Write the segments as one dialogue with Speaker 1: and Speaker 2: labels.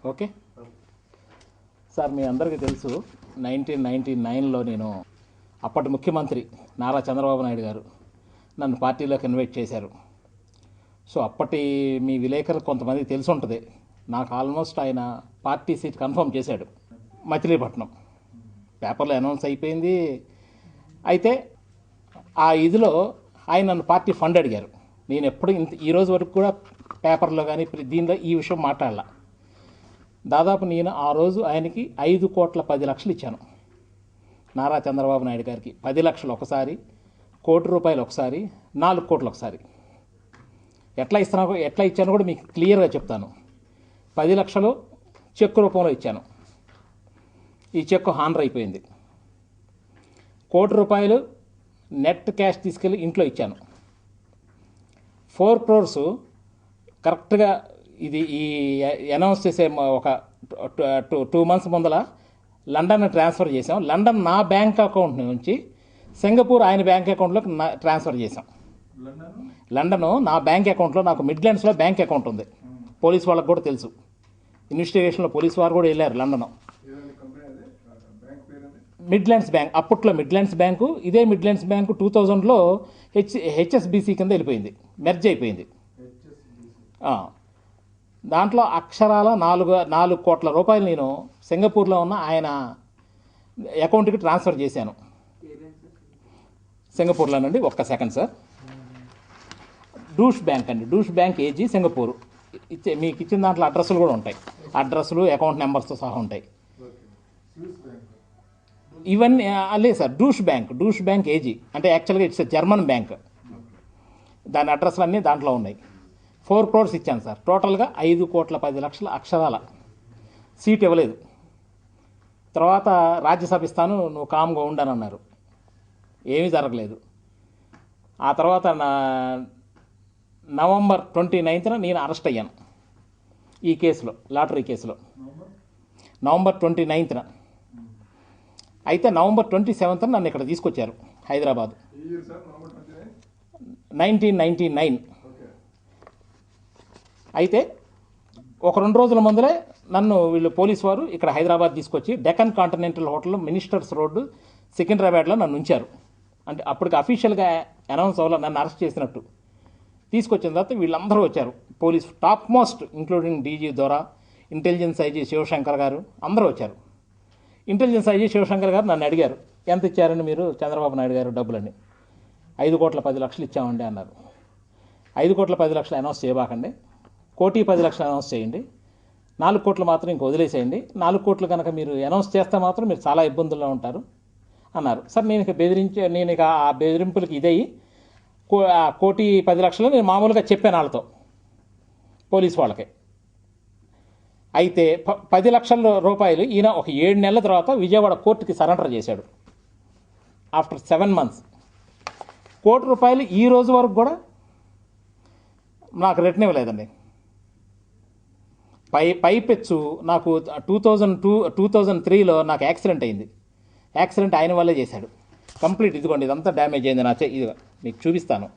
Speaker 1: Okay sir, మీ అందరికీ తెలుసు 1999లో నేను అప్పటి ముఖ్యమంత్రి నారా చంద్రబాబు నాయుడు గారు నన్ను పార్టీలోకి ఇన్వైట్ చేశారు. సో అప్పటి మీ విలేకరులు కొంతమందికి తెలిసి ఉంటుంది, నాకు ఆల్మోస్ట్ ఆయన పార్టీ సీట్ కన్ఫర్మ్ చేశాడు. మచిలీపట్నం పేపర్లో అనౌన్స్ అయిపోయింది. అయితే ఆ ఇదిలో ఆయన నన్ను పార్టీ ఫండ్ అడిగారు. నేను ఎప్పుడు ఈ రోజు వరకు కూడా పేపర్లో కానీ దీనిలో ఈ విషయం మాట్లాడాల. దాదాపు నేను ఆ రోజు ఆయనకి 5,10,00,000 ఇచ్చాను. నారా చంద్రబాబు నాయుడు గారికి 10 లక్షలు ఒకసారి, ₹1,00,00,000 ఒకసారి, 4 కోట్లు ఒకసారి. ఎట్లా ఇచ్చానో కూడా మీకు క్లియర్గా చెప్తాను. 10 లక్షలు చెక్ రూపంలో ఇచ్చాను. ఈ చెక్ హానర్ అయిపోయింది. ₹1,00,00,000 నెట్ క్యాష్ తీసుకెళ్ళి ఇంట్లో ఇచ్చాను. 4 crores కరెక్ట్గా ఇది ఈ అనౌన్స్ చేసే ఒక 2 months ముందల లండన్ ట్రాన్స్ఫర్ చేసాం. లండన్ నా బ్యాంక్ అకౌంట్ నుంచి సింగపూర్ ఆయన బ్యాంక్ అకౌంట్లోకి ట్రాన్స్ఫర్ చేసాం. లండన్ నా బ్యాంక్ అకౌంట్లో, నాకు మిడ్లాండ్స్లో బ్యాంక్ అకౌంట్ ఉంది. పోలీస్ వాళ్ళకి కూడా తెలుసు. ఇన్వెస్టిగేషన్లో పోలీస్ వారు కూడా వెళ్ళారు లండన్. మిడ్లాండ్స్ బ్యాంక్, అప్పట్లో మిడ్లాండ్స్ బ్యాంకు, ఇదే మిడ్లాండ్స్ బ్యాంకు 2000లో హెచ్ఎస్బిసి కింద వెళ్ళిపోయింది, మెర్జ్ అయిపోయింది. దాంట్లో అక్షరాల 4 కోట్ల రూపాయలు నేను సింగపూర్లో ఉన్న ఆయన అకౌంట్కి ట్రాన్స్ఫర్ చేశాను. సింగపూర్లోనండి. ఒక్క సెకండ్ సార్. డూష్ బ్యాంక్ అండి, డూష్ బ్యాంక్ ఏజీ సింగపూర్. మీకు ఇచ్చిన దాంట్లో అడ్రస్లు కూడా ఉంటాయి, అడ్రస్లు అకౌంట్ నెంబర్స్తో సహా ఉంటాయి. ఇవన్నీ లేదు సార్, డూష్ బ్యాంక్ ఏజీ అంటే యాక్చువల్గా ఇట్స్ జర్మన్ బ్యాంక్. దాని అడ్రస్లు అన్నీ దాంట్లో ఉన్నాయి. 4 crores ఇచ్చాను సార్. టోటల్గా 5,10,00,000 అక్షరాల. సీట్ ఇవ్వలేదు. తర్వాత రాజ్యసభ ఇస్తాను, నువ్వు కామ్గా ఉండనన్నారు. ఏమీ జరగలేదు. ఆ తర్వాత November 29th నేను అరెస్ట్ అయ్యాను ఈ కేసులో, లాటరీ కేసులో. November 29th. అయితే November 27th నన్ను ఇక్కడ తీసుకొచ్చారు హైదరాబాద్. 1999. అయితే ఒక 2 రోజుల ముందరే నన్ను వీళ్ళు పోలీసు వారు ఇక్కడ హైదరాబాద్ తీసుకొచ్చి Deccan continental hotel, ministers road, సికింద్రాబాద్లో నన్ను ఉంచారు. అంటే అప్పటికి అఫీషియల్గా అనౌన్స్ అవ్వాలి నన్ను అరెస్ట్ చేసినట్టు. తీసుకొచ్చిన తర్వాత వీళ్ళందరూ వచ్చారు, police top most including DG దొరా, ఇంటెలిజెన్స్ ఐజీ శివశంకర్ గారు అందరూ వచ్చారు. ఇంటెలిజెన్స్ ఐజీ శివశంకర్ గారు నన్ను అడిగారు, ఎంత ఇచ్చారని మీరు చంద్రబాబు నాయుడు గారు డబ్బులని? 5,10,00,000 ఇచ్చామండి అన్నారు. 5,10,00,000 అనౌన్స్ చేయబాకండి, 1,10,00,000 అనౌన్స్ చేయండి, 4 కోట్లు మాత్రం ఇంక వదిలేసేయండి. 4 కోట్లు కనుక మీరు అనౌన్స్ చేస్తే మాత్రం మీరు చాలా ఇబ్బందుల్లో ఉంటారు అన్నారు. సార్ నేను ఇక ఆ బెదిరింపులకి ఇదయ్యి 1,10,00,000 నేను మామూలుగా చెప్పాను వాళ్ళతో, పోలీస్ వాళ్ళకి. అయితే 10 లక్షల రూపాయలు ఈయన ఒక 7 నెలల తర్వాత విజయవాడ కోర్టుకి సరెండర్ చేశాడు. ఆఫ్టర్ 7 months ₹1,00,00,000 ఈ రోజు వరకు కూడా నాకు రిటర్న్ ఇవ్వలేదండి. పైపెచ్చు నాకు 2003లో నాకు యాక్సిడెంట్ అయింది. యాక్సిడెంట్ ఆయన వల్లే చేశాడు. కంప్లీట్ ఇదిగోండి, ఇదంతా డ్యామేజ్ అయింది. ఇది మీకు చూపిస్తాను.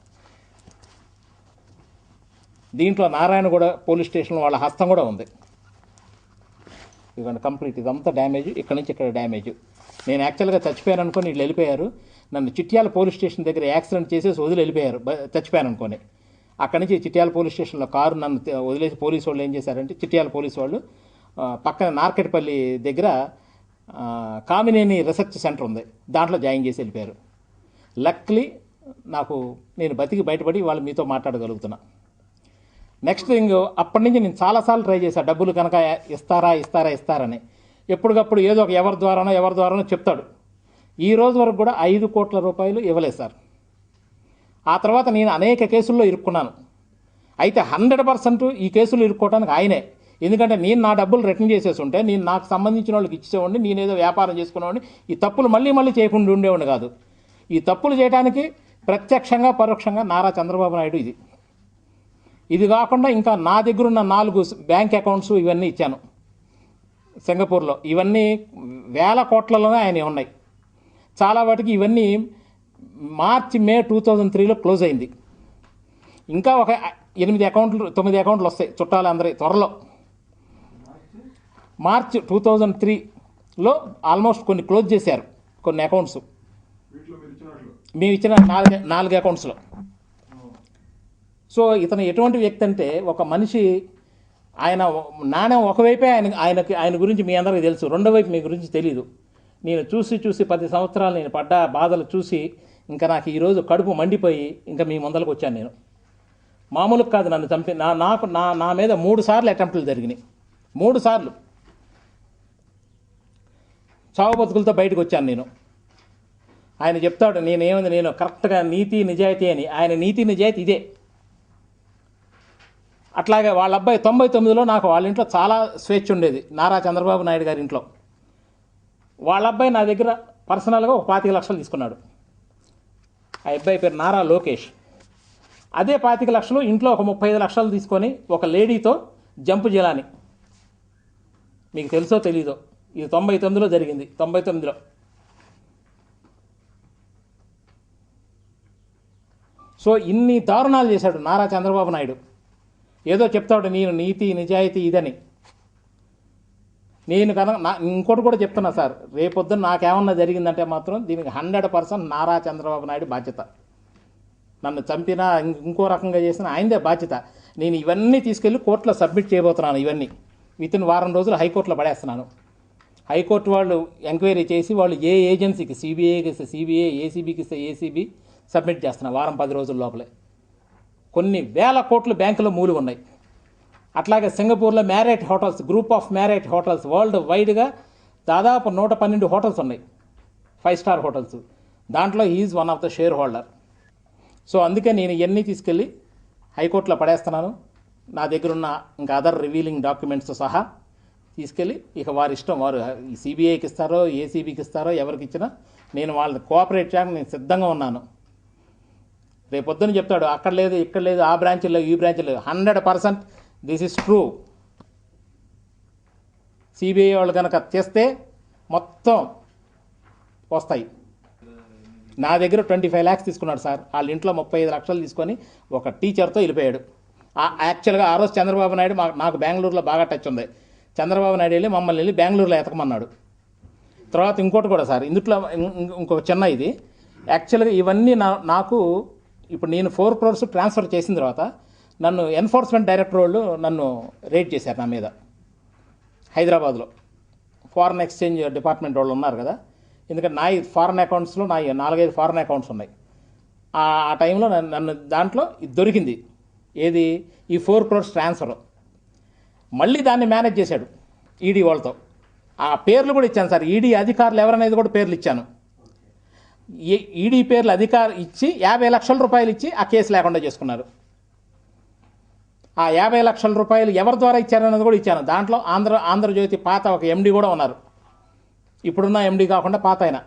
Speaker 1: దీంట్లో నారాయణగూడ పోలీస్ స్టేషన్ వాళ్ళ హస్తం కూడా ఉంది. ఇదిగోండి కంప్లీట్, ఇదంతా డ్యామేజ్, ఇక్కడ నుంచి ఇక్కడ డ్యామేజ్. నేను యాక్చువల్గా చచ్చిపోయాను అనుకొని వీళ్ళు వెళ్ళిపోయారు. నన్ను చిట్యాల పోలీస్ స్టేషన్ దగ్గర యాక్సిడెంట్ చేసేసి వదిలి వెళ్ళిపోయారు, చచ్చిపోయాను అనుకొని. అక్కడి నుంచి చిట్యాల పోలీస్ స్టేషన్లో కారు నన్ను వదిలేసి పోలీసు వాళ్ళు ఏం చేశారంటే, చిట్యాల పోలీసు వాళ్ళు పక్కన నార్కెట్పల్లి దగ్గర కామినేని రీసెర్చ్ సెంటర్ ఉంది, దాంట్లో జాయిన్ చేసి వెళ్ళిపోయారు. లక్లీ నేను బతికి బయటపడి వాళ్ళు మీతో మాట్లాడగలుగుతున్నా. నెక్స్ట్ థింగ్, అప్పటి నుంచి నేను చాలాసార్లు ట్రై చేశాను, డబ్బులు కనుక ఇస్తారని. ఎప్పటికప్పుడు ఏదో ఒక ఎవరి ద్వారానో చెప్తాడు. ఈ రోజు వరకు కూడా 5 కోట్ల రూపాయలు ఇవ్వలేదు సార్. ఆ తర్వాత నేను అనేక కేసుల్లో ఇరుక్కున్నాను. అయితే 100% ఈ కేసులు ఇరుక్కోవడానికి ఆయనే. ఎందుకంటే నేను నా డబ్బులు రిటర్న్ చేసేసి ఉంటే నేను నాకు సంబంధించిన వాళ్ళకి ఇచ్చేవాడిని, నేనేదో వ్యాపారం చేసుకునేవాడిని, ఈ తప్పులు మళ్ళీ చేయకుండా ఉండేవాడిని కాదు. ఈ తప్పులు చేయడానికి ప్రత్యక్షంగా పరోక్షంగా నారా చంద్రబాబు నాయుడు ఇది కాకుండా ఇంకా నా దగ్గర ఉన్న 4 బ్యాంక్ అకౌంట్స్ ఇవన్నీ ఇచ్చాను సింగపూర్లో. ఇవన్నీ వేల కోట్లలోనే ఆయన ఉన్నాయి. చాలా వాటికి ఇవన్నీ March, May 2003లో క్లోజ్ అయింది. ఇంకా ఒక 9 అకౌంట్లు వస్తాయి చుట్టాలు అందరి త్వరలో. మార్చ్ 2003లో ఆల్మోస్ట్ కొన్ని క్లోజ్ చేశారు, కొన్ని అకౌంట్స్ మేము ఇచ్చిన 4 అకౌంట్స్లో. సో ఇతను ఎటువంటి వ్యక్తి అంటే, ఒక మనిషి ఆయన నాణ్యం ఒకవైపే ఆయన గురించి మీ అందరికీ తెలుసు, రెండో వైపు మీ గురించి తెలియదు. నేను చూసి 10 సంవత్సరాలు నేను పడ్డ బాధలు చూసి ఇంకా నాకు ఈరోజు కడుపు మండిపోయి ఇంకా మీ ముందరకు వచ్చాను. నేను మామూలుగా కాదు, నన్ను చంపి నా మీద 3 సార్లు అటెంప్ట్లు జరిగినాయి. 3 సార్లు చావు బతుకులతో బయటకు వచ్చాను నేను. ఆయన చెప్తాడు నేను కరెక్ట్గా నీతి నిజాయితీ అని. ఆయన నీతి నిజాయితీ ఇదే. అట్లాగే వాళ్ళ అబ్బాయి 99లో నాకు వాళ్ళ ఇంట్లో చాలా స్వేచ్ఛ ఉండేది, నారా చంద్రబాబు నాయుడు గారి ఇంట్లో. వాళ్ళ అబ్బాయి నా దగ్గర పర్సనల్గా ఒక 25 లక్షలు తీసుకున్నాడు. ఆ అబ్బాయి పేరు నారా లోకేష్. అదే 25 లక్షలు ఇంట్లో ఒక 35 లక్షలు తీసుకొని ఒక లేడీతో జంపు జిలాని, మీకు తెలుసో తెలీదో, ఇది 99లో జరిగింది. 99లో సో ఇన్ని దారుణాలు చేశాడు నారా చంద్రబాబు నాయుడు. ఏదో చెప్తాడు నేను నీతి నిజాయితీ ఇదని. నేను ఇంకోటి కూడా చెప్తున్నా సార్, రేపొద్దున నాకేమన్నా జరిగిందంటే మాత్రం దీనికి 100% నారా చంద్రబాబు నాయుడు బాధ్యత. నన్ను చంపినా ఇంకో రకంగా చేసినా ఆయనదే బాధ్యత. నేను ఇవన్నీ తీసుకెళ్ళి కోర్టులో సబ్మిట్ చేయబోతున్నాను. ఇవన్నీ వితిన్ వారం రోజులు హైకోర్టులో పడేస్తున్నాను. హైకోర్టు వాళ్ళు ఎంక్వైరీ చేసి వాళ్ళు ఏ ఏజెన్సీకి, సిబిఐకి ఇస్తే సిబిఐ, ఏసీబీకి ఇస్తే ఏసీబీ సబ్మిట్ చేస్తున్నారు వారం 10 రోజుల లోపలే. కొన్ని వేల కోట్లు బ్యాంకులో మూలు ఉన్నాయి. అట్లాగే సింగపూర్లో Marriott hotels, group of Marriott hotels world వైడ్గా దాదాపు 112 హోటల్స్ ఉన్నాయి, 5 స్టార్ హోటల్స్. దాంట్లో is one of the share holder. So అందుకే నేను ఇవన్నీ తీసుకెళ్ళి హైకోర్టులో పడేస్తున్నాను. నా దగ్గర ఉన్న ఇంకా అదర్ రివీలింగ్ డాక్యుమెంట్స్ సహా తీసుకెళ్ళి ఇక వారి ఇష్టం, వారు సిబిఐకి ఇస్తారో ఏసీబీకి ఇస్తారో ఎవరికి ఇచ్చినా నేను వాళ్ళని కోఆపరేట్ చేయడానికి నేను సిద్ధంగా ఉన్నాను. రేపొద్దున చెప్తాడు అక్కడ లేదు ఇక్కడ లేదు, ఆ బ్రాంచ్లో ఈ బ్రాంచ్లో, 100% దిస్ ఇస్ ట్రూ. సిబిఐ వాళ్ళు కనుక చేస్తే మొత్తం వస్తాయి. నా దగ్గర 25 lakhs తీసుకున్నాడు సార్. వాళ్ళ ఇంట్లో 35 లక్షలు తీసుకొని ఒక టీచర్తో వెళ్ళిపోయాడు. యాక్చువల్గా ఆ రోజు చంద్రబాబు నాయుడు నాకు బెంగళూరులో బాగా టచ్ ఉంది. చంద్రబాబు నాయుడు వెళ్ళి మమ్మల్ని వెళ్ళి బెంగళూరులో ఎతకమన్నాడు. తర్వాత ఇంకోటి కూడా సార్, ఇందుట్లో ఇంకొక చిన్న ఇది యాక్చువల్గా ఇవన్నీ నాకు ఇప్పుడు నేను 4 crores ట్రాన్స్ఫర్ చేసిన తర్వాత నన్ను ఎన్ఫోర్స్మెంట్ డైరెక్టర్ వాళ్ళు నన్ను రేడ్ చేశారు నా మీద హైదరాబాద్లో. ఫారెన్ ఎక్స్చేంజ్ డిపార్ట్మెంట్ వాళ్ళు ఉన్నారు కదా, ఎందుకంటే నా ఫారెన్ అకౌంట్స్లో నా 4-5 ఫారెన్ అకౌంట్స్ ఉన్నాయి. ఆ టైంలో నన్ను దాంట్లో ఇది దొరికింది. ఏది ఈ 4 crores ట్రాన్స్ఫర్. మళ్ళీ దాన్ని మేనేజ్ చేశాడు ఈడీ వాళ్ళతో. ఆ పేర్లు కూడా ఇచ్చాను సార్, ఈడీ అధికారులు ఎవరనేది కూడా పేర్లు ఇచ్చాను. ఈడీ పేర్లు అధికారులు ఇచ్చి 50 లక్షల రూపాయలు ఇచ్చి ఆ కేసు లేకుండా చేసుకున్నారు. ఆ 50 లక్షల రూపాయలు ఎవరి ద్వారా ఇచ్చారన్నది కూడా ఇచ్చాను. దాంట్లో ఆంధ్రజ్యోతి పాత ఒక ఎండీ కూడా ఉన్నారు, ఇప్పుడున్న ఎండీ కాకుండా పాత ఆయన.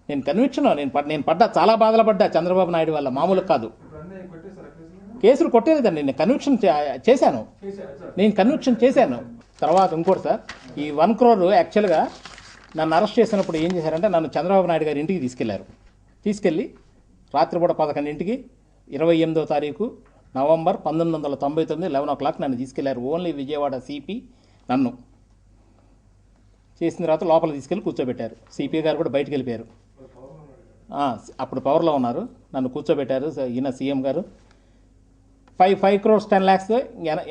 Speaker 1: నేను కన్విక్షన్ నేను పడ్డా, చాలా బాధలు పడ్డా చంద్రబాబు నాయుడు వల్ల, మామూలు కాదు. కేసులు కొట్టేలేదండి, నేను కన్విక్షన్ చేశాను. తర్వాత ఇంకోటి సార్, ఈ 1 crore యాక్చువల్గా నన్ను అరెస్ట్ చేసినప్పుడు ఏం చేశారంటే నన్ను చంద్రబాబు నాయుడు గారి ఇంటికి తీసుకెళ్లారు. తీసుకెళ్ళి రాత్రిపూట 11 28వ తారీఖు నవంబర్ 1999 11 o'clock నన్ను తీసుకెళ్లారు. ఓన్లీ విజయవాడ సిపి నన్ను చేసిన తర్వాత లోపల తీసుకెళ్ళి కూర్చోబెట్టారు. సిపి గారు కూడా బయటకు వెళ్ళిపోయారు. అప్పుడు పవర్లో ఉన్నారు. నన్ను కూర్చోబెట్టారు. ఈయన సీఎం గారు 5 crores 10 lakhs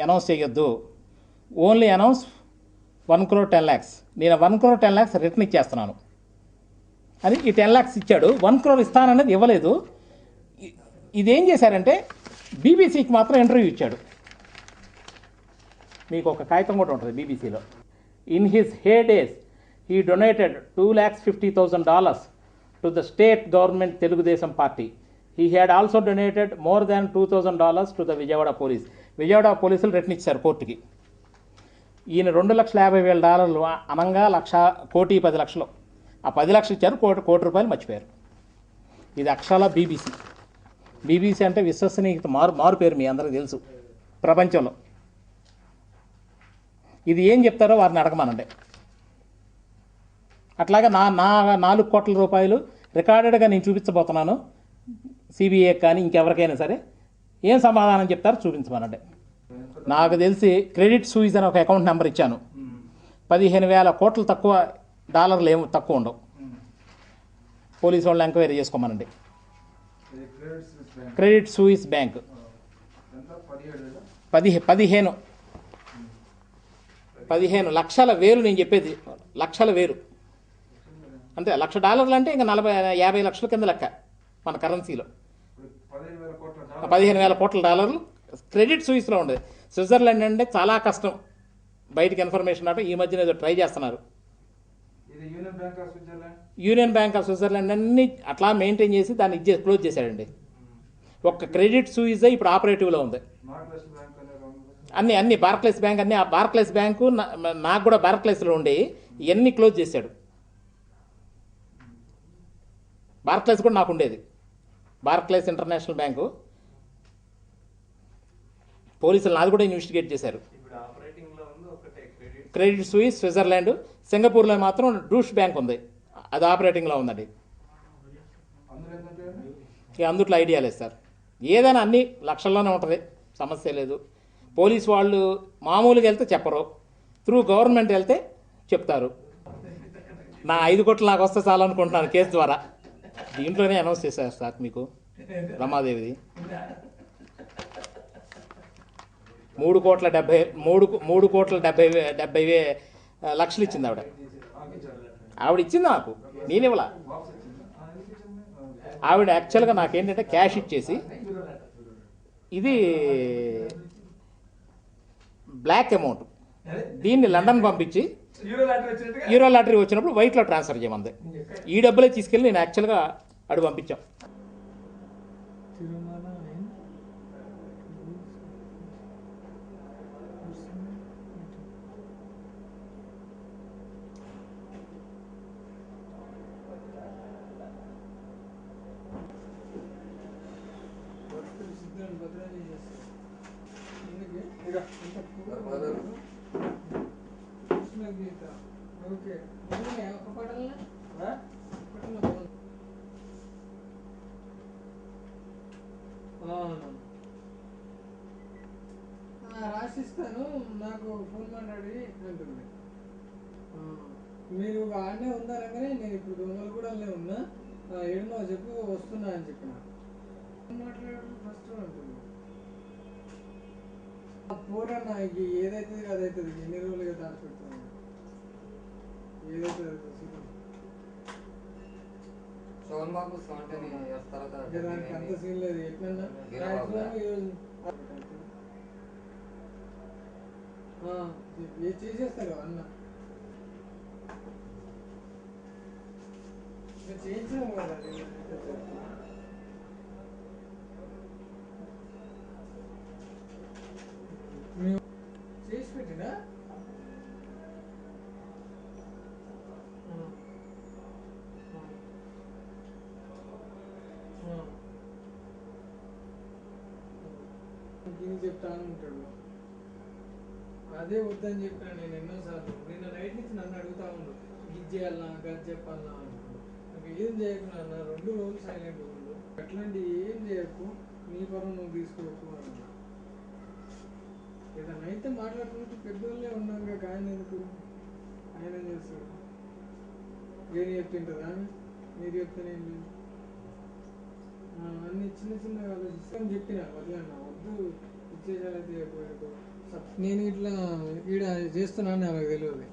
Speaker 1: అనౌన్స్ చేయొద్దు, ఓన్లీ అనౌన్స్ 1 crore 10 lakhs. నేను 1 crore 10 lakhs రిటర్న్ ఇచ్చేస్తున్నాను అని ఈ 10 lakhs ఇచ్చాడు. 1 crore ఇస్తాననేది ఇవ్వలేదు. ఇదేం చేశారంటే బీబీసీకి మాత్రం ఇంటర్వ్యూ ఇచ్చాడు. మీకు ఒక కాగితం కూడా ఉంటుంది బీబీసీలో. In his heyday he donated $250,000 to the state government Telugu Desam party. He had also donated more than $2,000 to the Vijayawada police. Vijayawada పోలీసులు రిటర్న్ ఇచ్చారు కోర్టుకి. ఈయన $2,50,000 అనంగా 1,10,00,000. ఆ 10 లక్షలు ఇచ్చారు, కోటి రూపాయలు మర్చిపోయారు. ఇది అక్షరాల బీబీసీ. బీబీసీ అంటే విశ్వసనీయత మారు పేరు మీ అందరికీ తెలుసు ప్రపంచంలో. ఇది ఏం చెప్తారో వారిని అడగమనండి. అట్లాగే నా 4 కోట్ల రూపాయలు రికార్డెడ్గా నేను చూపించబోతున్నాను సిబిఐ కానీ ఇంకెవరికైనా సరే. ఏం సమాధానం చెప్తారో చూపించమనండి. నాకు తెలిసి క్రెడిట్ సూయిస్ అని ఒక అకౌంట్ నెంబర్ ఇచ్చాను. 15,000 కోట్లు తక్కువ డాలర్లు ఏమో తక్కువ ఉండవు. పోలీసు వాళ్ళు ఎంక్వైరీ చేసుకోమనండి. క్రెడిట్ సూయిస్ బ్యాంక్ 15 లక్షల వేలు. నేను చెప్పేది లక్షల వేలు అంటే $1,00,000 అంటే ఇంకా 50 లక్షల కింద లెక్క మన కరెన్సీలో. 15,000 కోట్ల డాలర్లు క్రెడిట్ సూయిస్లో ఉండేది. స్విట్జర్లాండ్ అంటే చాలా కష్టం బయటికి ఇన్ఫర్మేషన్ అంటే ఈ మధ్యన ఏదో ట్రై చేస్తున్నారు. యూనియన్ బ్యాంక్ ఆఫ్ స్విట్జర్లాండ్ అన్ని అట్లా మెయింటైన్ చేసి దాన్ని క్లోజ్ చేశాడండి. ఒక్క క్రెడిట్ సూయిస్ ఇప్పుడు ఆపరేటివ్లో ఉంది. అన్ని బార్క్లైస్ బ్యాంక్ అన్ని ఆ బార్క్లైస్ బ్యాంకు నాకు కూడా బార్క్లైస్లో ఉండి ఇవన్నీ క్లోజ్ చేశాడు. బార్క్లైస్ కూడా నాకు ఉండేది. బార్క్లైస్ ఇంటర్నేషనల్ బ్యాంకు పోలీసులు నాది కూడా ఇన్వెస్టిగేట్ చేశారు. క్రెడిట్ సూయిస్ స్విట్జర్లాండ్, సింగపూర్లో మాత్రం డూష్ బ్యాంక్ ఉంది, అది ఆపరేటింగ్లో ఉందండి. ఇక అందుట్లో ఐడియా లేదు సార్. ఏదైనా అన్ని లక్షల్లోనే ఉంటుంది, సమస్య లేదు. పోలీసు వాళ్ళు మామూలుగా వెళ్తే చెప్పరు, త్రూ గవర్నమెంట్ వెళ్తే చెప్తారు. నా 5 కోట్లు నాకు వస్తే చాలనుకుంటున్నాను కేసు ద్వారా. దీంట్లోనే అనౌన్స్ చేశారు సార్ మీకు రమాదేవిది 3,70,00,000 ఇచ్చింది ఆవిడ. ఆవిడ ఇచ్చింది నాకు, నేను ఇవ్వాల. ఆవిడ యాక్చువల్గా నాకేంటంటే క్యాష్ ఇచ్చేసి ఇది బ్లాక్ అమౌంట్ దీన్ని లండన్ పంపించి యూరో లాటరీ వచ్చినప్పుడు వైట్లో ట్రాన్స్ఫర్ చేయమంది. ఈ డబ్బులే తీసుకెళ్ళి నేను యాక్చువల్గా అడుగు పంపించాం.
Speaker 2: రాసిస్తాను, నాకు ఫోన్ మాట్లాడి అంటుంది. మీరు ఆడనే ఉన్నారని నేను ఇప్పుడు దొంగలగూడనే ఉన్నా, ఏడునో చెప్పు వస్తున్నా అని చెప్పిన. మాట్లాడు ఫస్ట్ అంటుంది. పోరన్న ఏదైతుంది అదైతుంది, ఎన్ని రోజులుగా దాచిపెడుతున్నాను, ఏదైతే దానికి అంత సీన్ లేదు. ఎట్లన్నా చేసేస్తారు అన్న, చేయించాము కదా చేసి పెట్టినా. చెప్తాను ఉంటాడు, అదే వద్దని చెప్పిన నేను ఎన్నోసార్లు. నిన్న నైట్ నుంచి నన్ను అడుగుతా ఉండు, ఇది చేయాలన్నా గది చెప్పాలన్నా అనుకున్నాను. నాకు ఏం చేయకుండా అన్న 2 రోజులు సైలెంట్ ఉండు, అట్లాంటి ఏం చేయకు, నీ పరం నువ్వు తీసుకోవచ్చు అన్నా. ఏదన్నా అయితే మాట్లాడుకుంటూ పెద్దోళ్ళే ఉన్నాం కాక ఆయన ఎందుకు, ఆయన ఏం చేస్తాడు? వేరే చెప్తుంటుందా మీరు చెప్తేనే లేదు. అన్ని చిన్న చిన్నగా ఆలోచిస్తాను చెప్పిన వదిలేనా వద్దు ఇచ్చేసారైతే నేను ఇట్లా ఈడ చేస్తున్నాను నాకు తెలియదు.